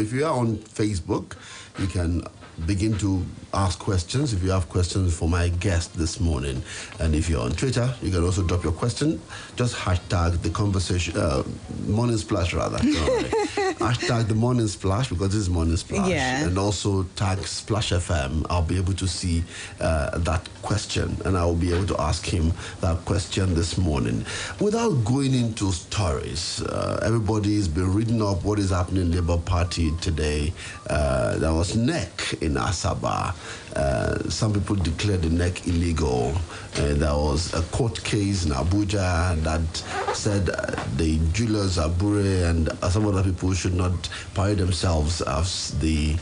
if you are on Facebook, you can begin to ask questions if you have questions for my guest this morning. And if you're on Twitter, you can also drop your question. Just hashtag the conversation, Morning Splash rather. Hashtag the Morning Splash, because this is Morning Splash. Yeah. And also tag Splash FM. I'll be able to see that question, and I will be able to ask him that question this morning. Without going into stories, everybody's been reading up what is happening in the Labour Party today. There was NEC in Asaba. Some people declared the NEC illegal. There was a court case in Abuja that said the Julius Abure and some other people should not parade themselves as the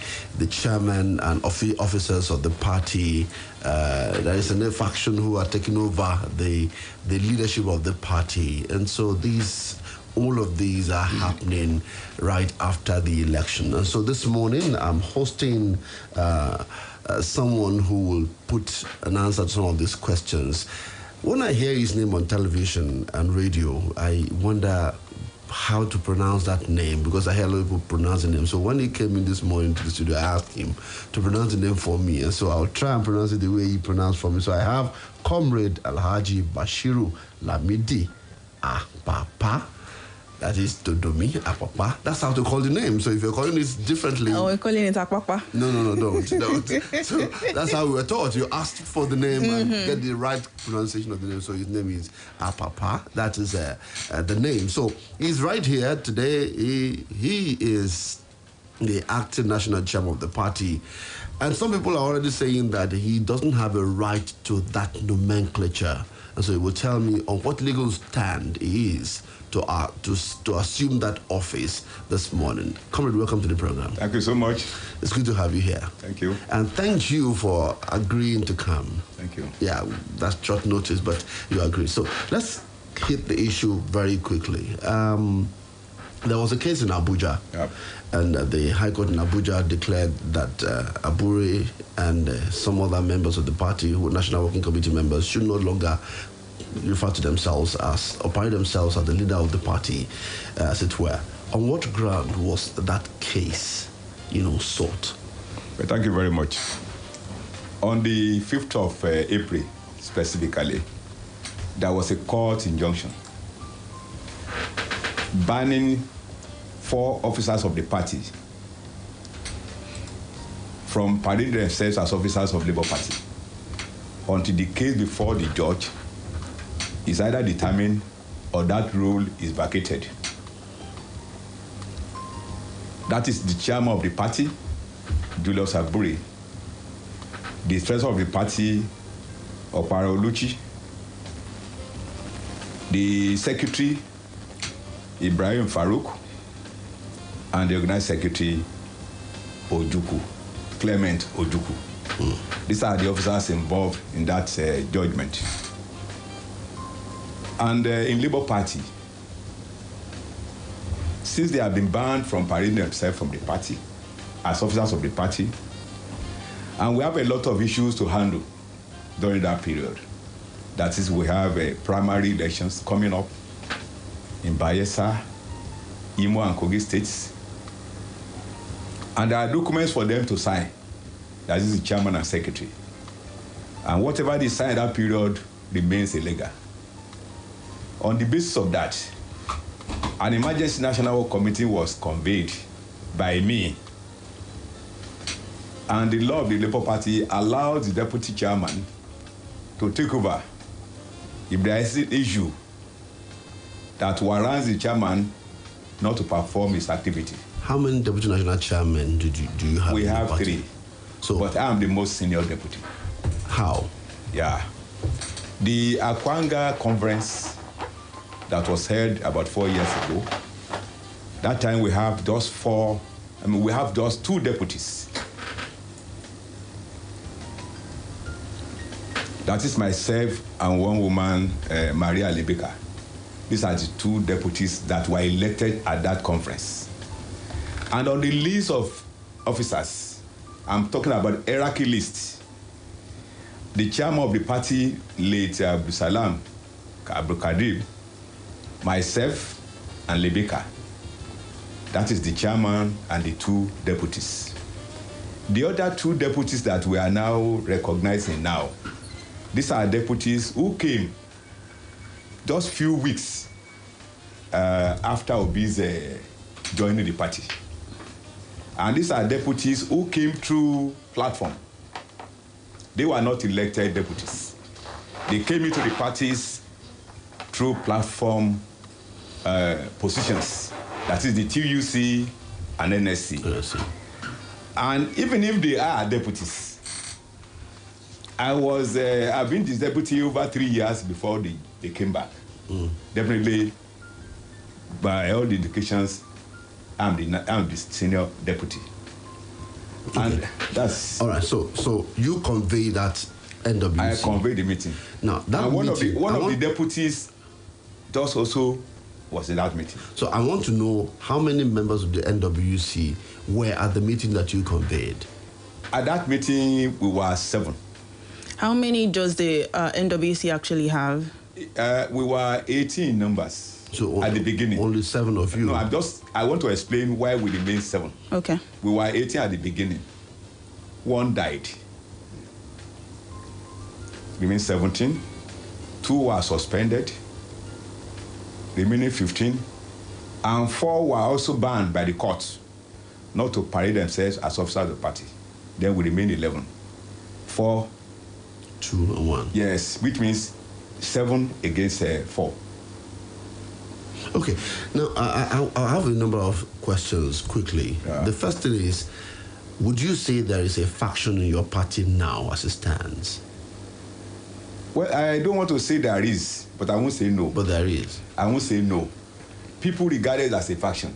chairman and officers of the party. There is a faction who are taking over the leadership of the party, and so all of these are happening right after the election. And so this morning I'm hosting someone who will put an answer to some of these questions. When I hear his name on television and radio, I wonder how to pronounce that name, because I hear a lot of people pronounce the name. So when he came in this morning to the studio, I asked him to pronounce the name for me, and so I'll try and pronounce it the way he pronounced for me. So I have Comrade Alhaji Bashiru Lamidi Apapa. That is Todomi Apapa. That's how to call the name. So if you're calling it differently... Oh, we're calling it Apapa. No, don't. So that's how we were taught. You asked for the name and get the right pronunciation of the name. So his name is Apapa. That is the name. So he's right here today. He is the acting national chairman of the party. And some people are already saying that he doesn't have a right to that nomenclature. And so he will tell me on what legal stand he is to assume that office this morning. Comrade, welcome to the program. Thank you so much. It's good to have you here. Thank you. And thank you for agreeing to come. Thank you. Yeah, that's short notice, but you agree. So let's hit the issue very quickly. There was a case in Abuja, and the High Court in Abuja declared that Abure and some other members of the party, who are National Working Committee members, should no longer refer to themselves as, or parade themselves as the leader of the party, as it were. On what ground was that case, sought? Well, thank you very much. On the 5th of April, specifically, there was a court injunction banning 4 officers of the party from parading themselves as officers of Labour Party until the case before the judge is either determined or that rule is vacated. That is the chairman of the party, Julius Abure, the treasurer of the party, Opara Oluchi, the secretary, Ibrahim Farouk, and the organized secretary, Ojuku, Clement Ojuku. These are the officers involved in that judgment. And in Labour Party, since they have been banned from parading themselves from the party as officers of the party, and we have a lot of issues to handle during that period. That is, we have primary elections coming up in Bayelsa, Imo and Kogi states. And there are documents for them to sign. That is the chairman and secretary. And whatever they sign that period remains illegal. On the basis of that, an emergency national committee was convened by me. And the law of the Labour Party allowed the deputy chairman to take over if there is an issue that warrants the chairman not to perform his activity. How many deputy national chairmen do you have? We have 3. So, but I am the most senior deputy. How? Yeah. The Akwanga conference that was held about 4 years ago, that time we have just 2 deputies. That is myself and one woman, Maria Lebeka. These are the 2 deputies that were elected at that conference. And on the list of officers, I'm talking about hierarchy list, the chairman of the party, late Abdusalam Abdulkadir, myself, and Lebeka. That is the chairman and the 2 deputies. The other 2 deputies that we are now recognizing now, these are deputies who came just few weeks after Obi's joining the party. And these are deputies who came through platform. They were not elected deputies. They came into the parties through platform positions. That is the TUC and NSC. And even if they are deputies, I've been this deputy over 3 years before they came back. Definitely, by all the indications, I'm the senior deputy. Okay. And that's all right. So you convey that NWC. I convey the meeting. Now that and one meeting, of the deputies just also was in that meeting. So I want to know how many members of the NWC were at the meeting that you conveyed. At that meeting, we were 7. How many does the NWC actually have? We were 18 numbers. So at the beginning. Only 7 of you. No, I want to explain why we remain 7. Okay. We were 18 at the beginning. 1 died. Remain 17. 2 were suspended. Remaining 15. And 4 were also banned by the court not to parade themselves as officers of the party. Then we remain 11. 4. 2 and 1. Yes, which means 7 against 4. Okay. Now, I have a number of questions quickly. Yeah. The first thing is, would you say there is a faction in your party now as it stands? Well, I don't want to say there is, but I won't say no. But there is. I won't say no. People regard it as a faction.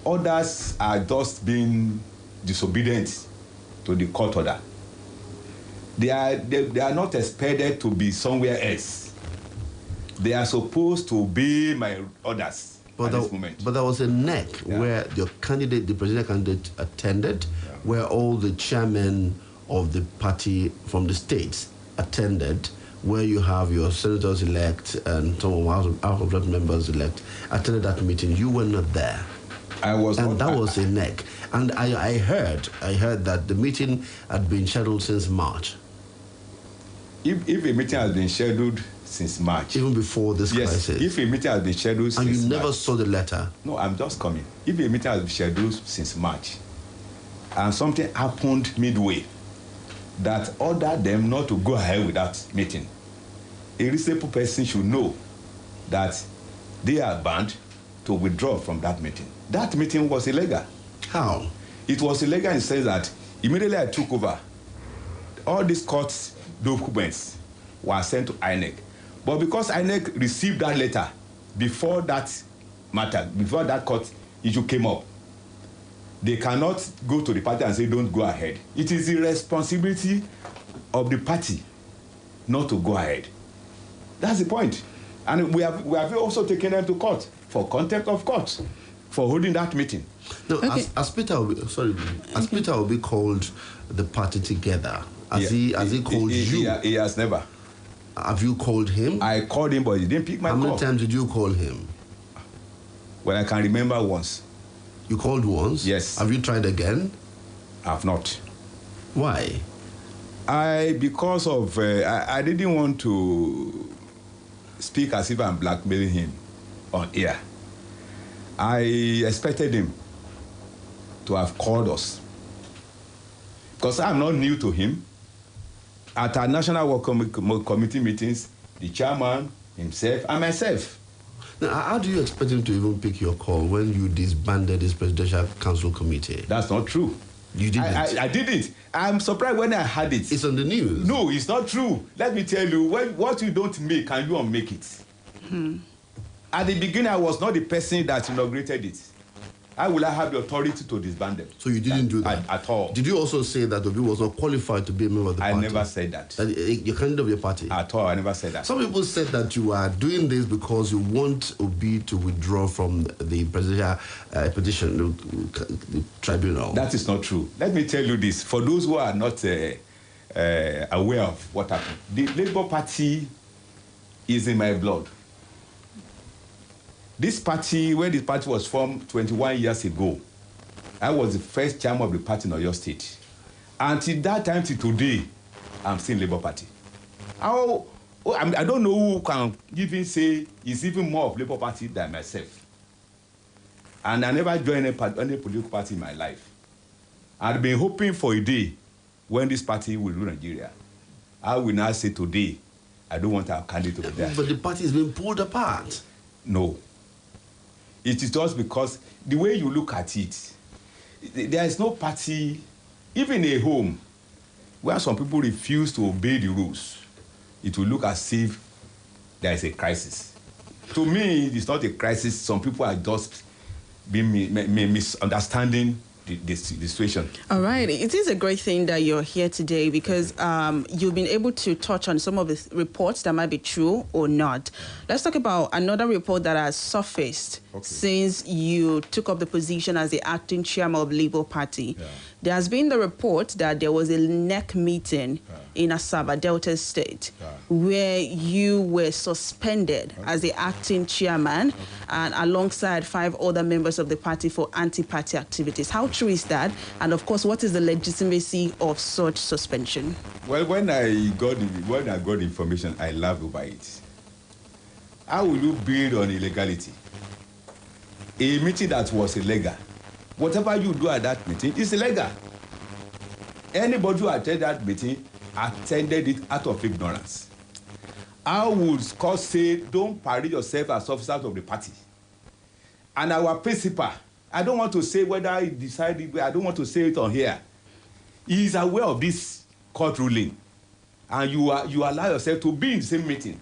Others are just being disobedient to the court order. They are not expected to be somewhere else. They are supposed to obey my orders at this moment. But there was a neck where your candidate, the presidential candidate, attended, where all the chairmen of the party from the states attended, where you have your senators elect and some of House of Rep members elect attended that meeting. You were not there. I was and not. That was a neck. And I heard that the meeting had been scheduled since March. If a meeting has been scheduled since March. Even before this crisis. If a meeting has been scheduled since March. And you never saw the letter. No, I'm just coming. If a meeting has been scheduled since March and something happened midway that ordered them not to go ahead with that meeting, a reasonable person should know that they are bound to withdraw from that meeting. That meeting was illegal. How? It was illegal in the sense that immediately I took over, all these court documents were sent to INEC. But because INEC received that letter before that matter, before that court issue came up, they cannot go to the party and say, don't go ahead. It is the responsibility of the party not to go ahead. That's the point. And we have also taken them to court for contempt of court for holding that meeting. No, okay. as Peter Obi called the party together, he called you? He has never. Have you called him? I called him, but he didn't pick my call. How many times did you call him? Well, I can remember once. You called once? Yes. Have you tried again? I have not. Why? Because I didn't want to speak as if I'm blackmailing him on air. I expected him to have called us. Because I'm not new to him. At our National Work Committee meetings, the chairman, himself, and myself. Now, how do you expect him to even pick your call when you disbanded his Presidential Council Committee? That's not true. You didn't? I didn't. I'm surprised when I heard it. It's on the news. No, it's not true. Let me tell you, what you don't make, can you unmake it? At the beginning, I was not the person that inaugurated it. How will I have the authority to disband them? So you didn't do that? At all. Did you also say that Obi was not qualified to be a member of the party? I never said that. You're candidate of your party? At all, I never said that. Some people said that you are doing this because you want Obi to withdraw from the presidential petition, the tribunal. That is not true. Let me tell you this. For those who are not aware of what happened, the Labour Party is in my blood. This party, when this party was formed 21 years ago, I was the first chairman of the party in Oyo State. Until that time, till today, I'm still in Labour Party. I don't know who can even say he's even more of Labour Party than myself. And I never joined any political party in my life. I've been hoping for a day when this party will rule Nigeria. I will now say today, I don't want our candidate to be there. But the party is being pulled apart. No. It is just because the way you look at it, there is no party, even a home, where some people refuse to obey the rules. It will look as if there is a crisis. To me, it's not a crisis. Some people are just being misunderstanding the situation. All right. It is a great thing that you're here today because you've been able to touch on some of the reports that might be true or not. Let's talk about another report that has surfaced since you took up the position as the acting chairman of Labour Party. Yeah. There has been the report that there was a NEC meeting in Asaba, Delta State, where you were suspended as the acting chairman and alongside 5 other members of the party for anti-party activities. How true is that? And of course, what is the legitimacy of such suspension? Well, when I got the information, I laughed over it. How will you build on illegality? A meeting that was illegal. Whatever you do at that meeting is illegal. Anybody who attended that meeting attended it out of ignorance. How would Scott say, don't parade yourself as officers of the party? And our principal, I don't want to say whether he decided, I don't want to say it on here. He is aware of this court ruling. And you allow yourself to be in the same meeting.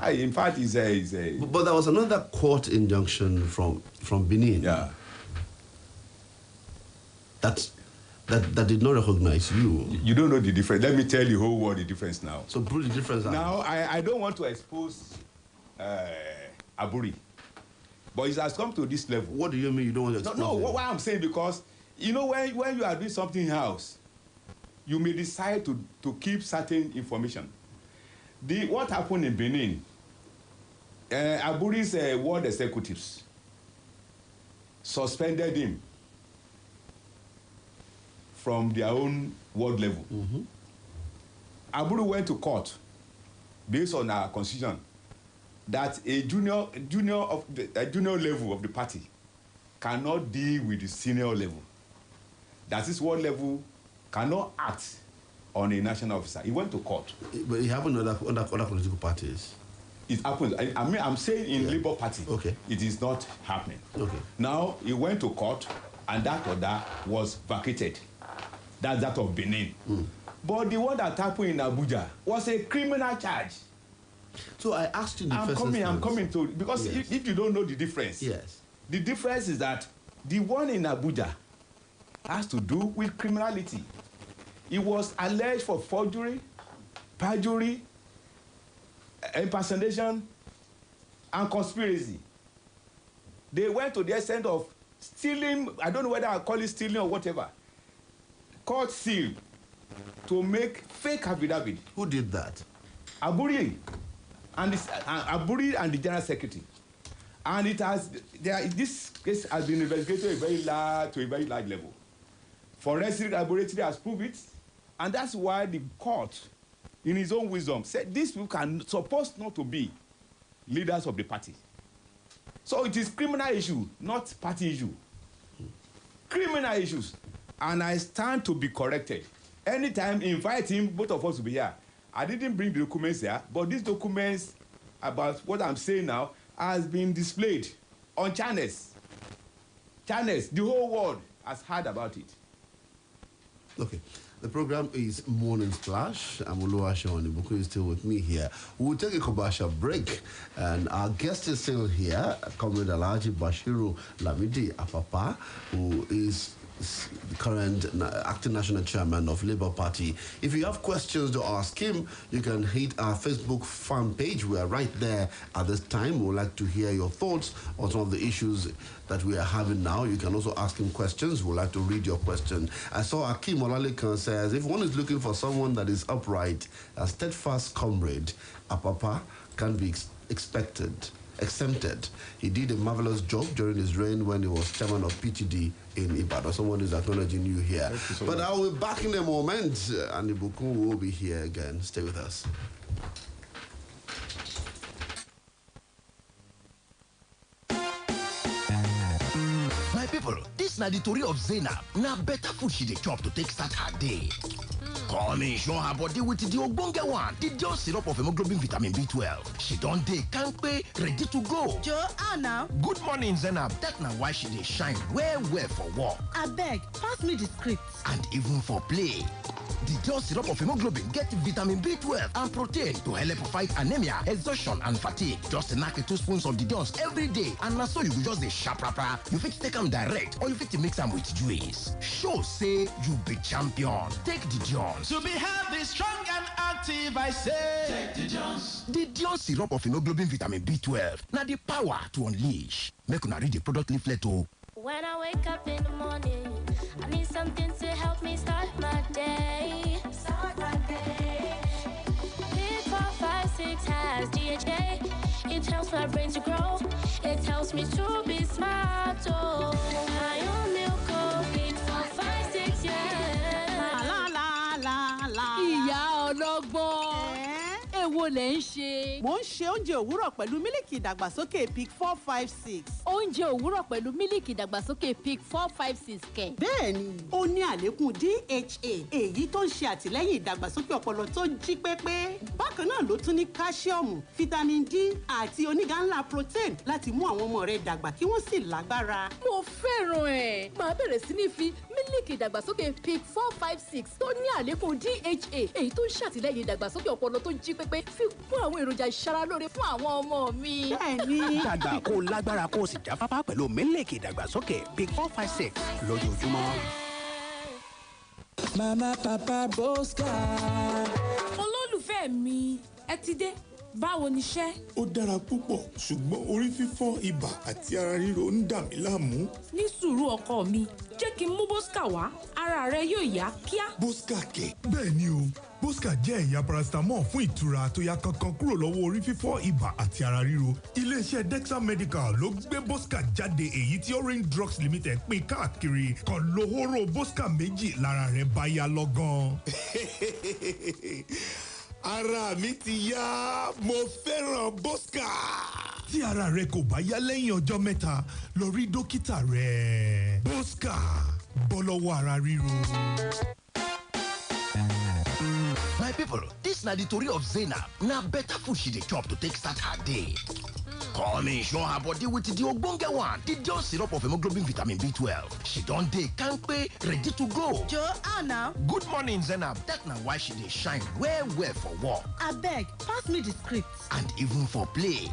In fact, it's a... But there was another court injunction from Benin. Yeah. That did not recognize you. You don't know the difference. Let me tell you whole world the difference now. So prove the difference. Now, I don't want to expose Aburi. But it has come to this level. What do you mean you don't want to expose No, what I'm saying, because, you know, when you are doing something in-house, you may decide to keep certain information. What happened in Benin, Aburi's ward executives suspended him from their own ward level. Mm-hmm. Aburi went to court based on our constitution that a junior level of the party cannot deal with the senior level. That is ward level cannot act on a national officer. He went to court. But it happened under political parties. It happens. I'm saying in Labour Party, it is not happening. Okay. Now, he went to court, and that order was vacated. That's that of Benin. Mm. But the one that happened in Abuja was a criminal charge. So I asked you I'm coming to, because if you don't know the difference, the difference is that the one in Abuja has to do with criminality. He was alleged for forgery, perjury, impersonation, and conspiracy. They went to the extent of stealing, I don't know whether I call it stealing or whatever, court seal to make fake affidavit. Who did that? Aburi and the general secretary. And this case has been investigated to a very large level. Forensic laboratory has proved it, and that's why the court, in his own wisdom, said these people can supposed not to be leaders of the party. So it is criminal issue, not party issue. Criminal issues. And I stand to be corrected. Anytime, invite him, both of us will be here. I didn't bring the documents here, but these documents about what I'm saying now has been displayed on channels. Channels, the whole world has heard about it. Okay. The program is Morning Splash. I'm Oluwaseun. Ibukunoluwa is still with me here. We'll take a commercial break, and our guest is still here, Comrade Alhaji Bashiru Lamidi Apapa, who is the current acting national chairman of Labour Party. If you have questions to ask him, you can hit our Facebook fan page. We are right there at this time. We would like to hear your thoughts on some of the issues that we are having now. You can also ask him questions. We would like to read your question. I saw Akinola says, if one is looking for someone that is upright, a steadfast comrade, Apapa can be expected. exempted. He did a marvelous job during his reign when he was chairman of PTD in Ibadan. Someone is acknowledging you here. But I will be back in a moment, and Ibukun will be here again. Stay with us. My people, this na the story of Zainab. Na better food she dey chop to take start her day. Come in, show her body with the ogbonge one, the Dior syrup of hemoglobin vitamin B12. She don dey kampe, ready to go. Joe, Anna. Good morning, Zainab. That na why she dey shine well for work. Abeg, pass me the script. And even for play. The Dior syrup of hemoglobin get vitamin B12 and protein to help fight anemia, exhaustion and fatigue. Just knack 2 spoons of the Dior every day and na so you go just dey sharp rapa. You fit take am direct or you fit mix am with juice. Show say you be champion. Take the Dior. To be healthy, strong and active, I say. Take the Dior. The Dior syrup of hemoglobin vitamin B12. Now the power to unleash. Make una read the product leaflet o. When I wake up in the morning, I need something to help me start my day. Start my day. Pick 4, 5, 6 has DHA. It helps my brain to grow. It helps me to be smart. Oh, my own milk. Pick 4, 5, 6, yeah. La la la la. Ìyá ọlọ́gbọ́n. Èwo lẹ̀ ń ṣe? Mo ń ṣe oúnjẹ òwúrọ̀ pẹ̀lú mílìkì ìdàgbàsókè PIC 456. Oúnjẹ òwúrọ̀ pẹ̀lú mílìkì ìdàgbàsókè PIC 456 kẹ̀. Bẹ́ẹ̀ni, ó ní àlékún DHA, èyí tó ń ṣe àtìlẹ́yìn ìdàgbàsókè ọpọlọ tó jí pépé. Bákan náà ló tún ní káṣíọ̀mù, fítámìn D àti onígá ńlá protein láti mú àwọn ọmọ rẹ dàgbà kí wọ́n sì lágbára. Mo fẹ́ràn ẹ̀. Màá bẹ̀rẹ̀ sí ní fi mílìkì ìdàgbàsókè PIC 456 tó ní àlékún DHA, èyí tó ń ṣàtìlẹ́yìn ìdàgbàsókè ọpọlọ tó jí pépé fi kún àwọn èròjà ìṣaralóore fún àwọn ọmọ mi. Bẹ́ẹ̀ni. Dàgbà kó lágbára kó sì jáfáfá pẹ̀lú mílìkì ìdàgbàsókè PIC 456 lójoojúmọ́. Mama, Papa, Bosca. Olólùfẹ́ mi, ẹ ti dé. Báwo ni iṣẹ́? Ó dára púpọ̀, ṣùgbọ́n orí fífọ́, ibà àti ara ríro ń dà mí láàmú. Ní sùúrù ọkọ mi, jẹ́ kí n mú Bosca wá, ara rẹ yóò yá kíá. Bosca kẹ̀. Bẹ́ẹ̀ ni o, Bosca jẹ́ ẹ̀yà paracetamol fún ìtura tó yá kánkán kúrò lọ́wọ́ orí fífọ́, ibà àti ara ríro. Ilé-iṣẹ́ Dexa Medical ló gbé Bosca jáde, èyí tí Orange Drugs Limited pín káàkiri. Kàn lo hóró Bosca méjì lára rẹ̀ bá yá lọ́gán. Ara mi ti yá, mo fẹ́ràn Bosca. Tí ara rẹ kò bá yá lẹ́yìn ọjọ́ mẹ́ta, lọ rí dókítà rẹ. Bosca, bọ́ lọ́wọ́ ara ríro. My people, this na the story of Zainab. Na better food she dey chop to take start her day. Come in, show her body with the ogbonge one, the Dior syrup of hemoglobin vitamin B12. She don dey kampe, ready to go. Joe, Anna. Good morning, Zainab. That na why she dey shine well for work. Abeg, pass me the script. And even for play.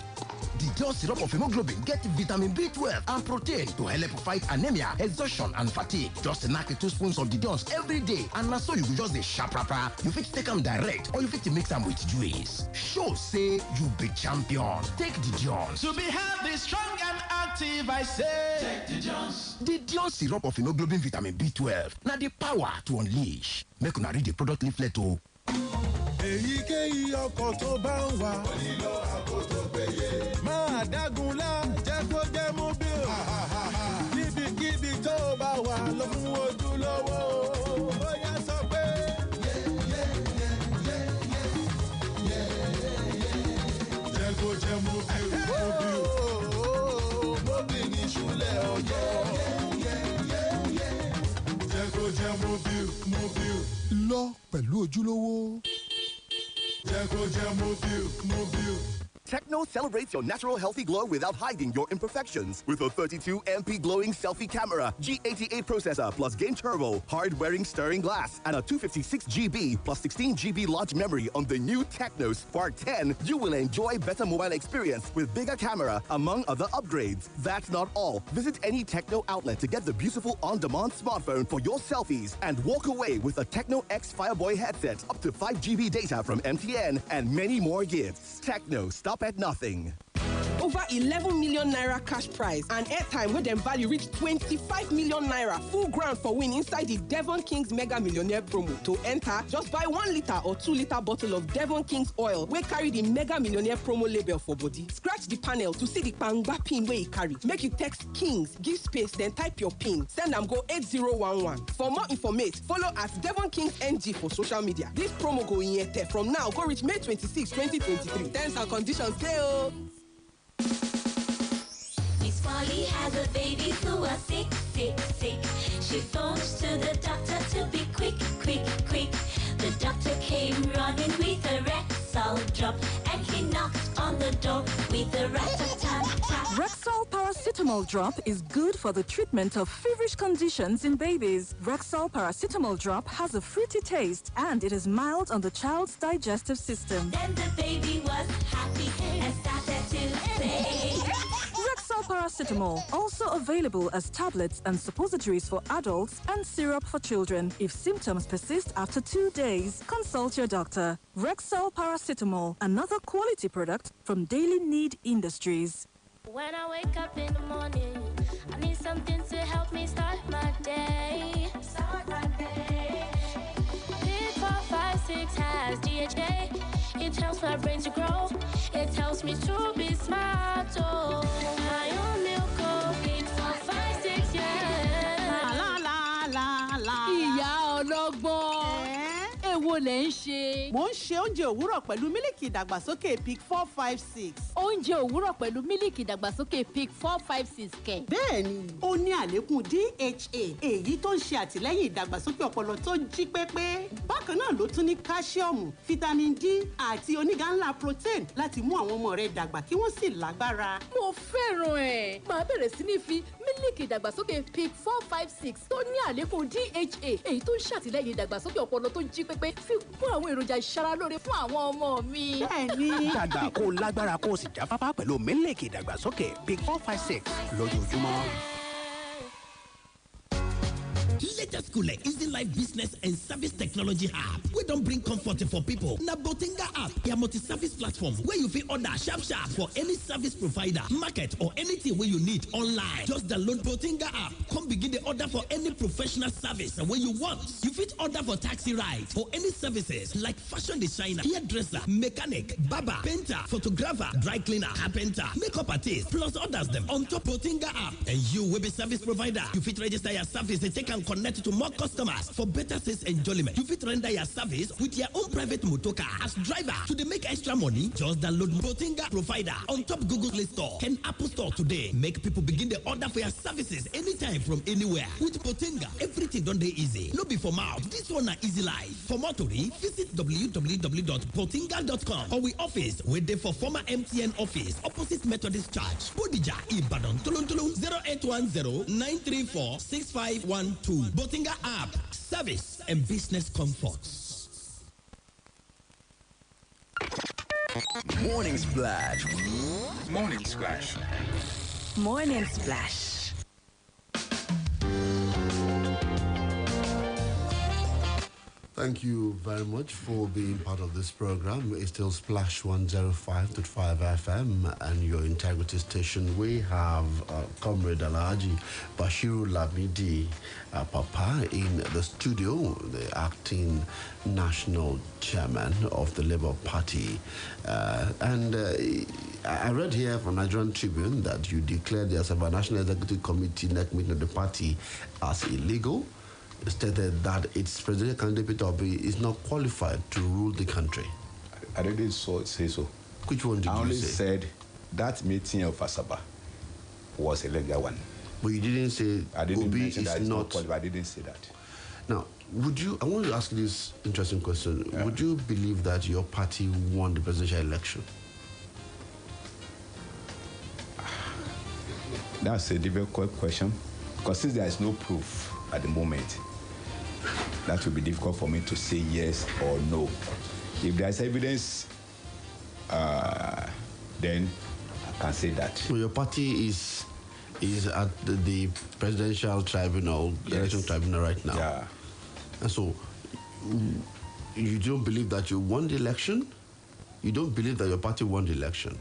The Dior syrup of hemoglobin get vitamin B12 and protein to help fight anemia, exhaustion and fatigue. Just knack 2 spoons of the Dior every day and na so you go just dey sharp rapa. You fit take am direct or you fit mix am with juice. Show say you be champion. Take the Dior. To be healthy, strong and active, I say. Take the Dior. The Dior syrup of hemoglobin vitamin B12. Na the power to unleash. Make una read the product leaflet o. Èyíkéyìí ọkọ̀ tó bá ń wà. Ó nílò ààbò tó péye. Máa dágunlá jẹ́ kó jẹ́ mobile. Níbikíbi tó bá wà lọ fún ojúlówó. Ó yá sọ pé. Jẹ́ kó jẹ́ mobile. Mobile ní ìṣúlẹ̀ ọjọ́. Jẹ́ kó jẹ́ mobile. Lọ pẹ̀lú ojúlówó. Techno celebrates your natural healthy glow without hiding your imperfections with a 32 MP glowing selfie camera, G88 processor plus game turbo, hard-wearing stirring glass, and a 256 GB plus 16 GB large memory on the new Techno Spark 10. You will enjoy better mobile experience with bigger camera, among other upgrades. That's not all. Visit any Techno outlet to get the beautiful on-demand smartphone for your selfies and walk away with a Techno X Fireboy headset, up to 5 GB data from MTN, and many more gifts. Techno, stop at nothing. over 11 million naira cash prize and airtime wey dem value reach 25 million naira full ground for win inside the Devon Kings Mega Millionaire promo. To enter, just buy 1 litre or 2 litre bottle of Devon Kings oil wey carry the Mega Millionaire promo label for body. Scratch the panel to see the kpangba pin wey e carry. Make you text Kings, give space, then type your pin. Send am go 8011. For more information, follow at Devon Kings NG for social media. This promo go in from now go reach May 26, 2023. Terms and conditions dey o. Miss Polly has a baby who was sick. She phones to the doctor to be quick. The doctor came running with a Rexall drop, and he knocked on the door with a rat-a-tat-tat. Rexall paracetamol drop is good for the treatment of feverish conditions in babies. Rexall paracetamol drop has a fruity taste and it is mild on the child's digestive system. Then the baby was happy and started to say, Rexall paracetamol, also available as tablets and suppositories for adults and syrup for children. If symptoms persist after 2 days, consult your doctor. Rexall paracetamol, another quality product from Daily Need Industries. when I wake up in the morning, I need something to help me start my day. Pick 4, 5, 6 has DHA. It helps my brain to grow. It helps me to be smart. Oh, my own milk, pick 4, 5, 6, yeah. Ìyá ọlọ́gbọ́n. Èwo lẹ̀ ń ṣe? Mo ń ṣe oúnjẹ òwúrọ̀ pẹ̀lú mílìkì ìdàgbàsókè PIC 456. Oúnjẹ òwúrọ̀ pẹ̀lú mílìkì ìdàgbàsókè PIC 456 kẹ̀. Bẹ́ẹ̀ni, ó ní àlékún DHA, èyí tó ń ṣe àtìlẹ́yìn ìdàgbàsókè ọpọlọ tó jí pépé. Bákan náà ló tún ní káṣíọ̀mù, fítámìn D àti onígà ńlá protein láti mú àwọn ọmọ rẹ dàgbà kí wọ́n sì lágbára. Mo fẹ́ràn ẹ̀. Màá bẹ̀rẹ̀ sí ní fi mílìkì ìdàgbàsókè PIC 456 tó ní àlékún DHA, èyí tó ń ṣàtìlẹ́yìn ìdàgbàsókè ọpọlọ tó jí pépé fi kún àwọn èròjà ìṣaralóore fún àwọn ọmọ mi. Bẹ́ẹ̀ni. Dàgbà kó lágbára kó sì jáfáfá pẹ̀lú mílìkì ìdàgbàsókè PIC 456 lójoojúmọ́. Latest cool easy life business and service technology app. We don't bring comfort for people. Na Botinga app, your multi-service platform where you fit order sharp for any service provider, market or anything where you need online. Just download Botinga app. Come begin the order for any professional service when you want. You fit order for taxi rides or any services like fashion designer, hairdresser, mechanic, barber, painter, photographer, dry cleaner, carpenter, makeup artist, plus others them on top Botinga app. And you will be service provider. You fit register your service and take and connect to more customers for better sales enjoyment. You fit render your service with your own private motorcar as driver. To the make extra money, just download Botinga provider on top Google Play Store and Apple Store today. Make people begin the order for your services anytime from anywhere. With Botinga, everything done dey easy. No be for mouth. This one na easy life. For more tori, visit www.botinga.com or we office wey dey for former MTN office opposite Methodist Church, Bodija, Ibadan, Tolon 0810 934 6512. Botinga app, service and business comforts. Morning Splash. Morning Splash. Morning Splash. Thank you very much for being part of this program. It's still Splash 105.5 FM and your integrity station. We have Comrade Alhaji Bashiru Lamidi Papa in the studio, the acting national chairman of the Labour Party. I read here from Nigerian Tribune that you declared the Asaba National Executive Committee next meeting of the party as illegal. Stated that its presidential candidate Peter Obi is not qualified to rule the country. I didn't say so. Which one did you say? I only said that meeting of Asaba was a legal one. But you didn't say Obi is not qualified. I didn't say that. Now, I want to ask you this interesting question. Yeah. Would you believe that your party won the presidential election? That's a difficult question because since there is no proof at the moment, that will be difficult for me to say yes or no. If there's evidence, then I can say that. So your party is at the presidential tribunal, election tribunal right now. Yeah. And so you don't believe that you won the election? You don't believe that your party won the election?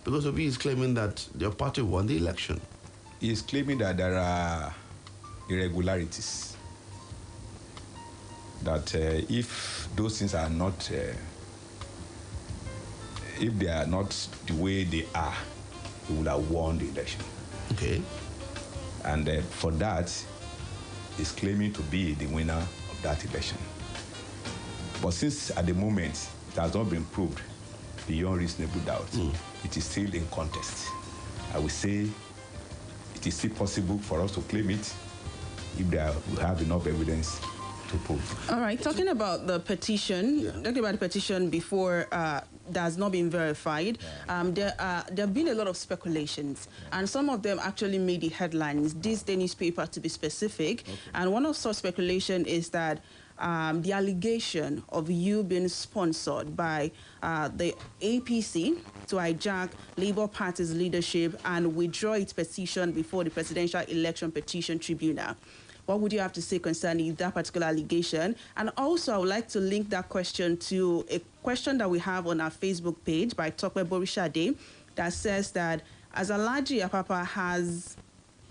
Because Obi is claiming that your party won the election. He is claiming that there are irregularities. That if those things are not, if they are not the way they are, he would have won the election. Okay. And for that, he's claiming to be the winner of that election. But since at the moment it has not been proved beyond reasonable doubt, it is still in contest. I would say it is still possible for us to claim it if we have enough evidence to prove. All right, talking about the petition, before that has not been verified, there have been a lot of speculations, and some of them actually made the headlines, this day newspaper to be specific, and one of such speculation is that the allegation of you being sponsored by the APC to hijack Labour Party's leadership and withdraw its petition before the Presidential Election Petition Tribunal. What would you have to say concerning that particular allegation? And also, I would like to link that question to a question that we have on our Facebook page by Tokwe Borishade that says that as Alhaji Apapa has,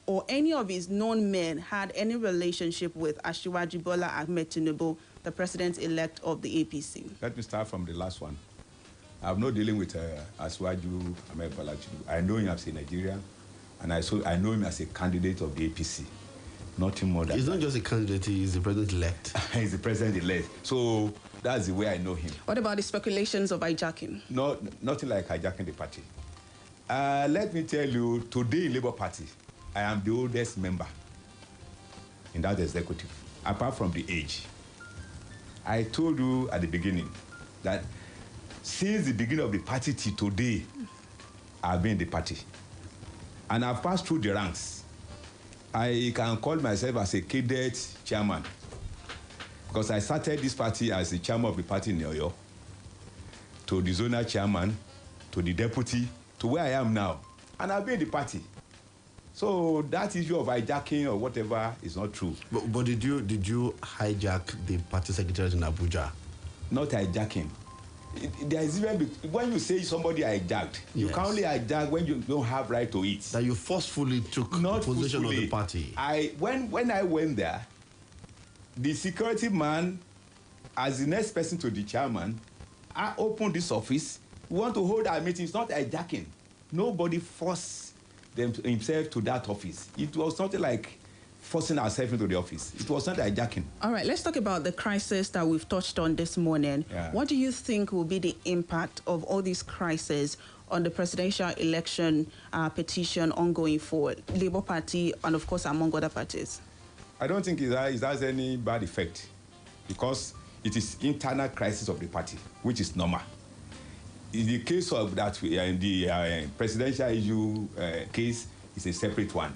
or any of his known men, had any relationship with Asiwaju Bola Ahmed Tinubu, the president-elect of the APC. Let me start from the last one. I'm not dealing with Asiwaju Ahmed Bola Tinubu. I know him as a Nigerian, and I know him as a candidate of the APC. Nothing more than He's not just a candidate, he's the president-elect. He's the president-elect. So that's the way I know him. What about the speculations of hijacking? No, nothing like hijacking the party. Let me tell you, today in Labour Party, I am the oldest member in that executive, apart from the age. I told you at the beginning that since the beginning of the party till today, I've been in the party. And I've passed through the ranks. I can call myself as a cadet chairman because I started this party as the chairman of the party in Oyo, to the zonal chairman, to the deputy, to where I am now. And I've been in the party. So that issue of hijacking or whatever is not true. But did you hijack the party secretariat in Abuja? Not hijacking. There is even when you say somebody hijacked, you can only hijack when you don't have right to it. That you forcefully took possession of the party. When I went there, the security man, as the next person to the chairman, I opened this office. We want to hold our meeting. It's not hijacking. Nobody forced himself to that office. It was not like forcing ourselves into the office. It was not hijacking. All right, let's talk about the crisis that we've touched on this morning. Yeah. What do you think will be the impact of all these crises on the presidential election petition ongoing for Labour Party and, of course, among other parties? I don't think it has any bad effect because it is internal crisis of the party, which is normal. In the case of that, in the presidential issue case, it's a separate one.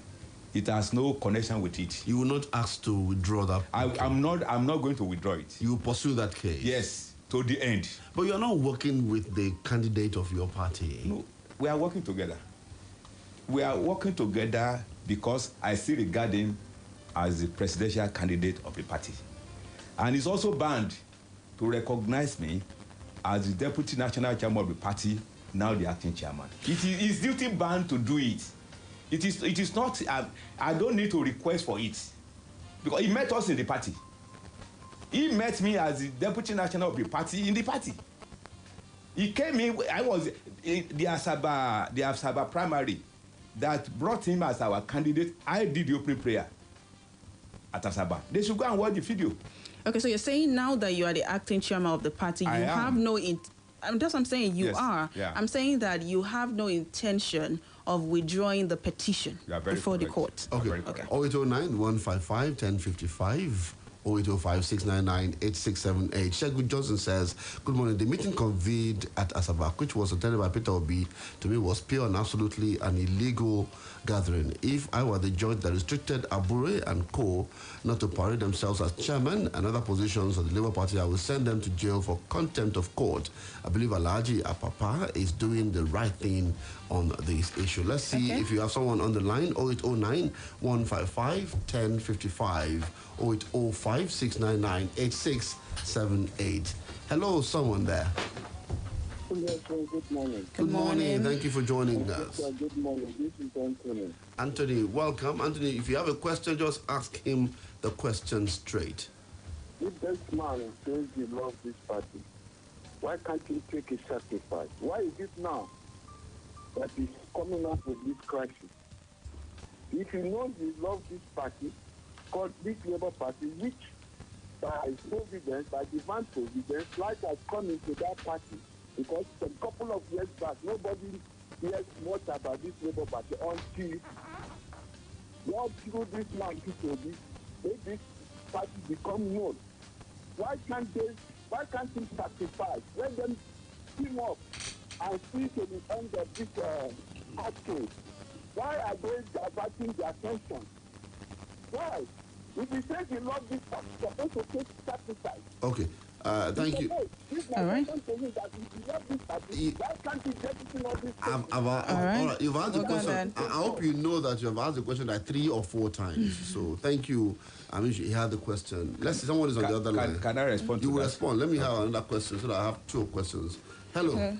It has no connection with it. You will not ask to withdraw that? I'm not going to withdraw it. You will pursue that case? Yes, to the end. But you are not working with the candidate of your party? No, we are working together. We are working together because I still regard him as the presidential candidate of the party. And he's also bound to recognize me as the deputy national chairman of the party, now the acting chairman. It is his duty bound to do it. It is not, I don't need to request for it. Because he met us in the party. He met me as the deputy national of the party in the party. He came in, I was the Asaba primary that brought him as our candidate. I did the opening prayer at Asaba. They should go and watch the video. Okay, so you're saying now that you are the acting chairman of the party, you have no... that's what I'm saying, you are. Yeah. I'm saying that you have no intention of withdrawing the petition before the court. Okay. 0809 155 1055. 0805-699-8678. Shegun Johnson says, good morning. The meeting convened at Asaba, which was attended by Peter Obi, to me was pure and absolutely an illegal gathering. If I were the judge that restricted Abure and co. not to parade themselves as chairman and other positions of the Labour Party, I will send them to jail for contempt of court. I believe Alhaji Apapa is doing the right thing on this issue. Let's see if you have someone on the line. 0809 155 1055. 0805-699-8678. Hello, someone there. Oluwaseun, good morning. Good morning. Thank you for joining us. Good morning. This is Anthony. Anthony, welcome. Anthony, if you have a question, just ask him the question straight. If this man says he loves this party, why can't he take a sacrifice? Why is it now that he's coming up with this crisis? If he knows he loves this party, called this Labour Party, which by providence, by divine providence, light has come into that party, because a couple of years back, nobody hears much about this Labour Party until what through this man to make this party become known. Why can't he sacrifice? Let them team up and see to the end of this hard case. Why are they diverting their attention? Why? If he says he loves this party, he's supposed to take sacrifice. Okay. Thank you. All right. All right. You've asked the question. I hope you know that you have asked the question like 3 or 4 times. So thank you. I mean, you had the question. Let's see, someone is on the other line. Can I respond to that? You will respond. Let me have another question so that I have 2 questions. Hello. Okay.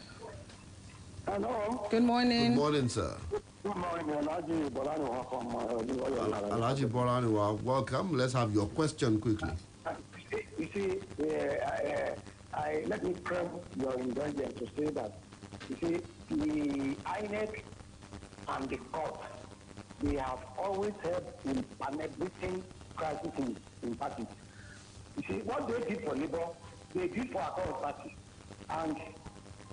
Hello. Good morning. Good morning, sir. Good morning, Alhaji Bolaniwa from Alhaji Bolaniwa, welcome. Let's have your question quickly. You see, let me press your indulgence to say that, you see, the INEC and the court, they have always helped in permitting crisis in parties. You see, what they did for Labour, they did for our own party. And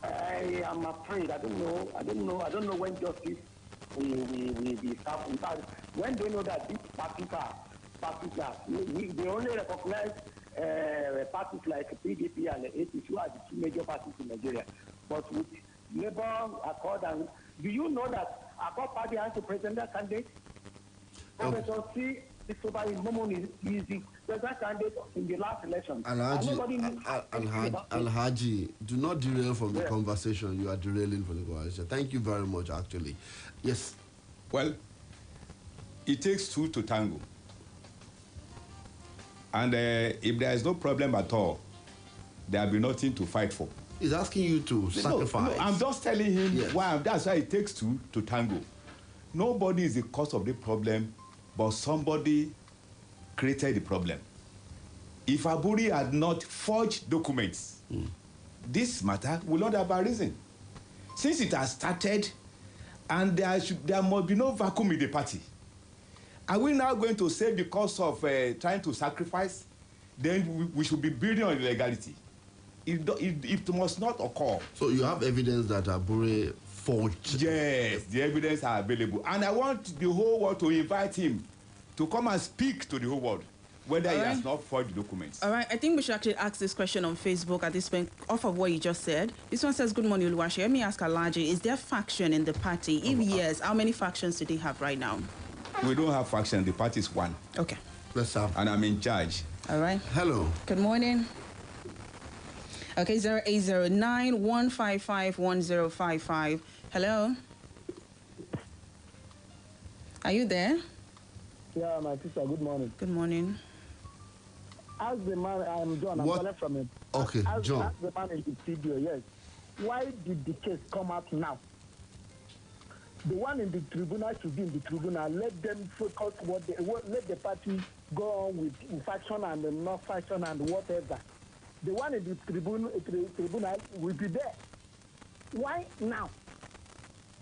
I am afraid, I don't know when justice will be served. In fact, when they know that these parties are, they only recognize parties like PDP and APC, who are the 2 major parties in Nigeria. But with Labour, Accord, and do you know that Accord party has a presidential candidate? Professor C. Christopher Momon is the presidential candidate in the last election. Alhaji, do not derail from the conversation. You are derailing from the conversation. Thank you very much, actually. Yes. Well, it takes 2 to tango. And if there is no problem at all, there will be nothing to fight for. He's asking you to sacrifice. No, I'm just telling him why. That's why it takes 2 to tango. Nobody is the cause of the problem, but somebody created the problem. If Aburi had not forged documents, this matter will not have arisen. Since it has started, and there must be no vacuum in the party. Are we now going to say because of trying to sacrifice? Then we should be building on illegality. It must not occur. So you have evidence that Abure forged? Yes, the evidence are available. And I want the whole world to invite him to come and speak to the whole world whether he has not forged documents. All right, I think we should actually ask this question on Facebook at this point, off of what you just said. This one says, good morning, Oluwaseun. Let me ask Alhaji, is there faction in the party? If yes, how many factions do they have right now? We don't have faction. The party is one. Okay. Let's have. And I'm in charge. All right. Hello. Good morning. Okay, 0809-155-1055. Hello. Are you there? Yeah, my sister, good morning. Good morning. As the man, I'm John, I'm calling from him. Okay, John. As the man in the studio, yes. Why did the case come out now? The one in the tribunal should be in the tribunal. Let them focus let the party go on with faction and not faction and whatever. The one in the tribunal will be there. Why now?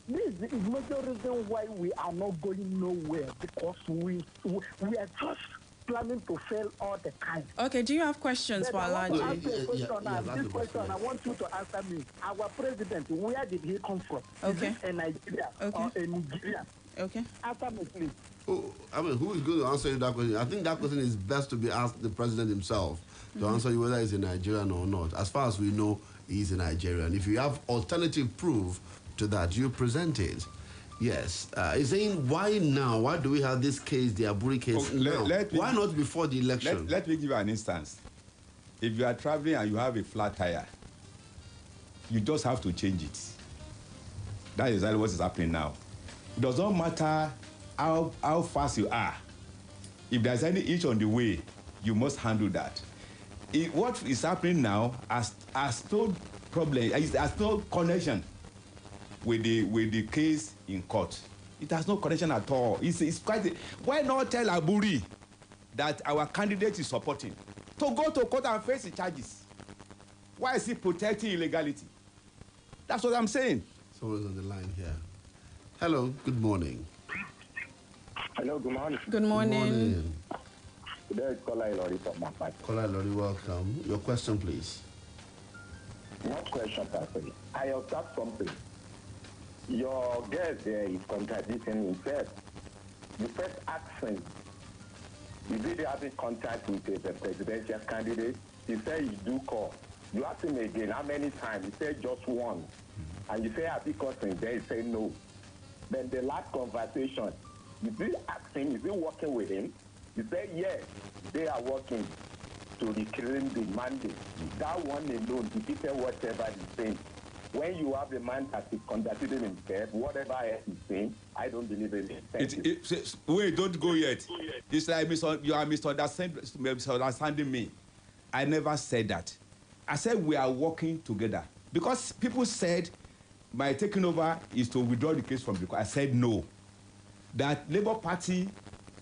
This is the major reason why we are not going nowhere, because we are just planning to fail all the time. Okay, do you have questions for Alhaji? This question, I want you to answer me. Our president, where did he come from? Okay. Is it a Nigeria or a Nigerian? Okay. Answer me, please. Oh, I mean, who is going to answer you that question? I think that question is best to be asked the president himself to answer you whether he's a Nigerian or not. As far as we know, he's a Nigerian. If you have alternative proof to that, you present it. Yes. He's saying, why now? Why do we have this case, the Aburi case, now? Why not before the election? Let me give you an instance. If you are traveling and you have a flat tire, you just have to change it. That is exactly what is happening now. It does not matter how fast you are. If there's any itch on the way, you must handle that. What is happening now has told problem. It has no connection with the case in court. It has no connection at all. It's quite. Why not tell Aburi that our candidate is supporting to go to court and face the charges? Why is he protecting illegality? That's what I'm saying. Someone's on the line here. Hello, good morning. Hello, good morning. Good morning. Today is Kola Ilori from Mapati. Kola Ilori, welcome. Your question, please. What question, Pastor? I observed something. Your guest there is contradicting himself. You first asked him, is he having contact with the presidential candidate? He said you do call. You asked him again, how many times? He said just once. And you say, have you called him? Then he said no. Then the last conversation, you did ask him, is he working with him? He said, yes, they are working to reclaim the mandate. That one alone defeated whatever he's saying. When you have a man that is conducting himself, whatever else he's saying, I don't believe in it. Wait, don't go yet. It's like you are misunderstanding me. I never said that. I said we are working together. Because people said my taking over is to withdraw the case from the court. I said no. That Labour Party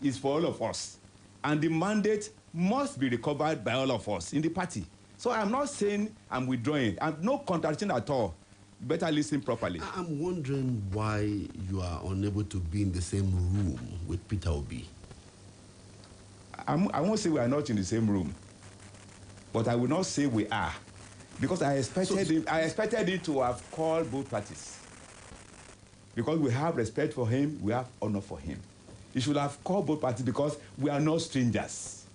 is for all of us. And the mandate must be recovered by all of us in the party. So I'm not saying I'm withdrawing. I'm no contradiction at all. Better listen properly. I'm wondering why you are unable to be in the same room with Peter Obi. I won't say we are not in the same room, but I will not say we are, because I expected him to have called both parties. Because we have respect for him, we have honor for him. He should have called both parties because we are not strangers.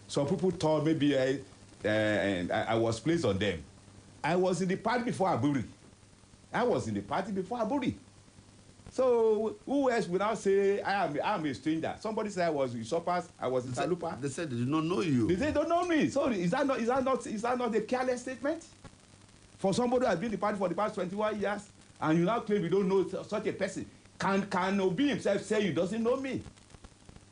Some people thought maybe I was placed on them. I was in the party before Aburi. So who else will now say I am a stranger? Somebody said I was in Shoppers, I was in Salupa. They said they did not know you. They don't know me. So is that not a careless statement? For somebody who has been in the party for the past 21 years, and you now claim you don't know such a person, can Obi himself say he doesn't know me?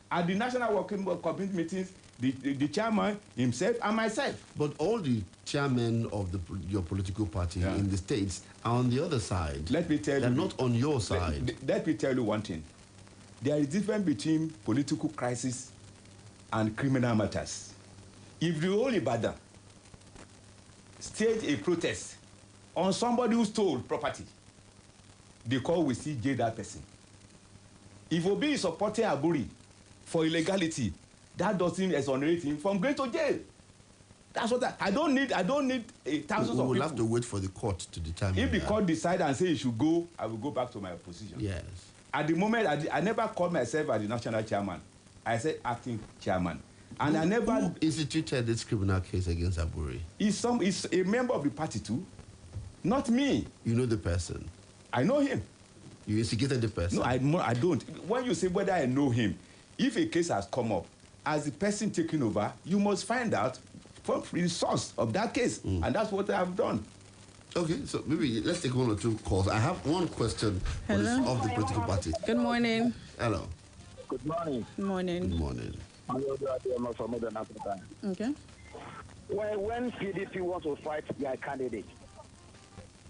At the National Working Committee meetings, the chairman himself and myself. But all the chairmen of your political party in the states are on the other side. Let me tell you. They're not on your side. Let me tell you one thing. There is a difference between political crisis and criminal matters. If the whole Ibadan stage a protest on somebody who stole property, the court will still jail that person. If Obi is supporting Aburi for illegality, that doesn't exonerate him from going to jail. That's what I don't need thousands of people. We'll have to wait for the court to determine. If the court decide and say he should go, I will go back to my position. Yes. At the moment, I never called myself as the national chairman. I said acting chairman. And I never... Who instituted this criminal case against Aburi? He's a member of the party too. Not me. You know the person? I know him. You instigated the person? No, I don't. When you say whether I know him, if a case has come up, as the person taking over, you must find out from the source of that case. And that's what I have done. Okay, so maybe let's take one or two calls. I have one question of the political party. Good morning. Hello. Good morning. Good morning. Good morning. Okay. When PDP wants to fight their candidate,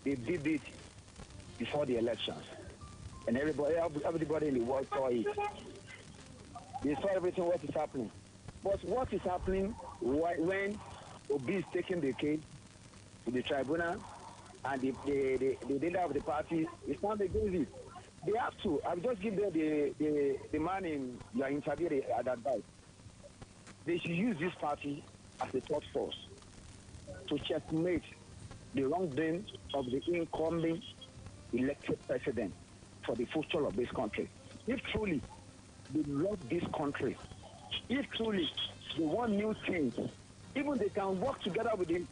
they did it before the elections. And everybody in the world saw it. They saw everything what is happening. But what is happening when Obi is taking the case to the tribunal and the leader of the party is not against it? They have to. I'll just give them the man in your interview at advice. They should use this party as a third force to checkmate the wrongdoing of the incoming elected president for the future of this country. If truly they love this country, if truly they want new things, even they can work together with the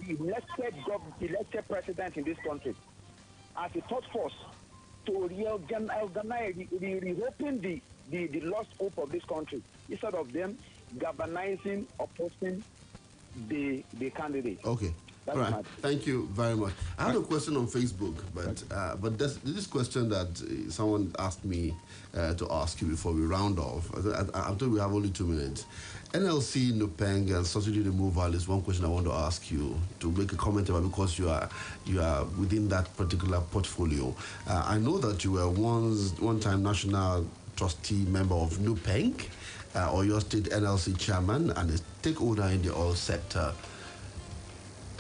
elected president in this country as a third force to reorganize, reopen the lost hope of this country, instead of them galvanizing, opposing the candidate. Okay. That's Right. Thank you very much. I have a question on Facebook, but this question that someone asked me to ask you before we round off. I'm told we have only 2 minutes. NLC, Nupeng, and subsidy removal is one question I want to ask you to make a comment about, because you are within that particular portfolio. I know that you were one time national trustee member of Nupeng, or your state NLC chairman and a stakeholder in the oil sector.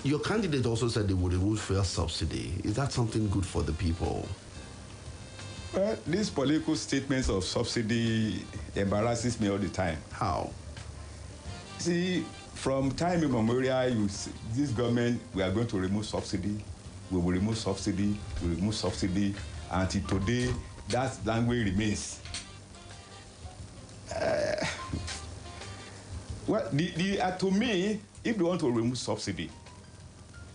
Your candidate also said they would remove fuel subsidy. Is that something good for the people? Well, these political statements of subsidy embarrasses me all the time. How? See, from time immemorial, this government, we are going to remove subsidy. We will remove subsidy. We will remove subsidy. Until today, that language remains. Well, to me, if they want to remove subsidy,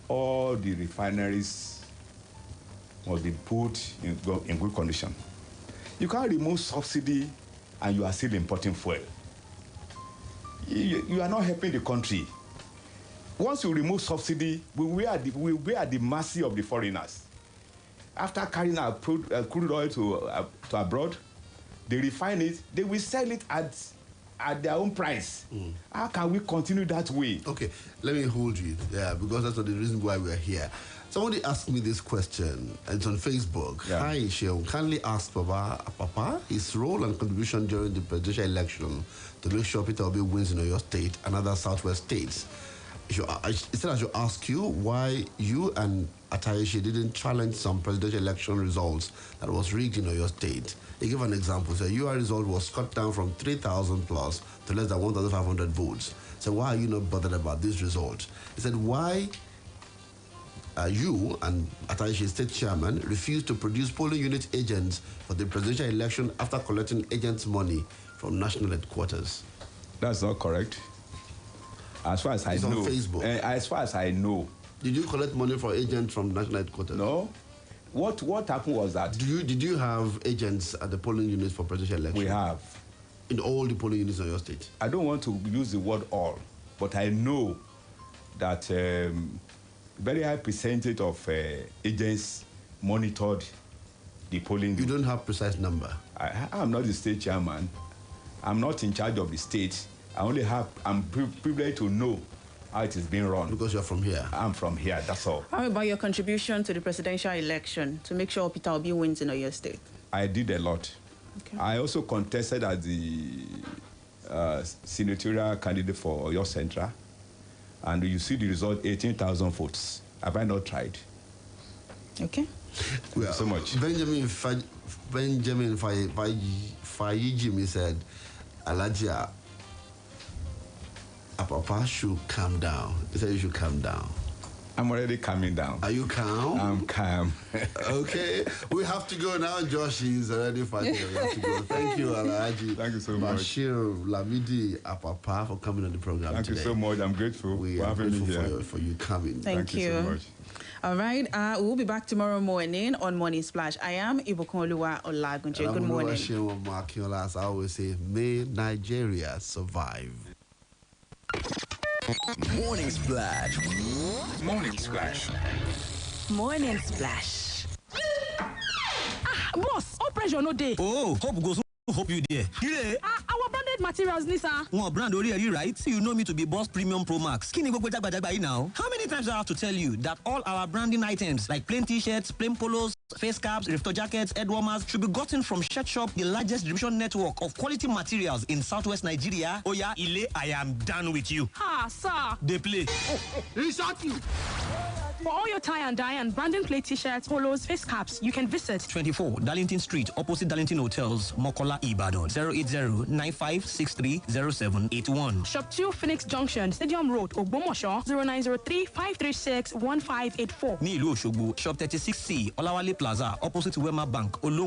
all the refineries must be put in good condition. You can't remove subsidy and you are still importing fuel. You are not helping the country. Once you remove subsidy, we are at the mercy of the foreigners. After carrying our crude oil to abroad, they refine it, they will sell it at their own price. How can we continue that way? Okay, let me hold you there, because that's not the reason why we're here. Somebody asked me this question, and it's on Facebook. Yeah. Hi, Sheon. Kindly ask Papa his role and contribution during the presidential election to make sure Peter Obi wins in your state and other southwest states. Instead, I should ask you why you and Atayeshi didn't challenge some presidential election results that was rigged in your state. He gave an example. So your result was cut down from 3,000 plus to less than 1,500 votes. So why are you not bothered about this result? He said, why you and Atayeshi state chairman refused to produce polling unit agents for the presidential election after collecting agents' money from national headquarters? That's not correct. As far as I know, on Facebook. As far as I know, did you collect money for agents from national headquarters? No. What happened was that did you have agents at the polling units for presidential election? We have. In all the polling units in your state? I don't want to use the word all, but I know that very high percentage of agents monitored the polling. You don't have precise number? I'm not the state chairman. I'm not in charge of the state. I'm privileged to know how it is being run. Because you're from here? I'm from here, that's all. How about your contribution to the presidential election to make sure Peter Obi wins in Oyo State? I did a lot. Okay. I also contested as the senatorial candidate for Oyo Central. And you see the result, 18,000 votes. Have I not tried? Okay. Well, so much. Benjamin Fayijimi said, Alajia, Papa should calm down. He said you should calm down. I'm already calming down. Are you calm? I'm calm. Okay. We have to go now. Josh is already fighting. We have to go. Thank you, Alaji. Thank you so much. Bashir Lamidi Apapa for coming on the program Thank today. you so much. I'm grateful for having me here. For you coming. Thank you so much. All right. We'll be back tomorrow morning on Morning Splash. I am Ibukunoluwa Olagunju. Good morning. Akinola, as I always say, may Nigeria survive. Morning Splash. Morning Splash. Morning Splash. Boss, all pressure no day. Oh, hope goes. Hope you there. Our branded materials, Nisa. One brand already, right? You know me to be Boss Premium Pro Max. Can you go now? How many times do I have to tell you that all our branding items like plain t-shirts, plain polos, face caps, reflector jackets, head warmers should be gotten from Shirt Shop, the largest distribution network of quality materials in Southwest Nigeria? Oh yeah, Ile, I am done with you. Sir. They play. Reset you. For all your tie and dye and branding plate t-shirts, polos, face caps, you can visit 24 Darlington Street, opposite Darlington Hotels, Mokola, Ibadan. 080-9563-0781. Shop 2 Phoenix Junction, Stadium Road, Ogbomosho, 0903-536-1584. Ní ìlú Òṣogbo, Shop 36C, Olawale Plaza, opposite Wema Bank, Olong.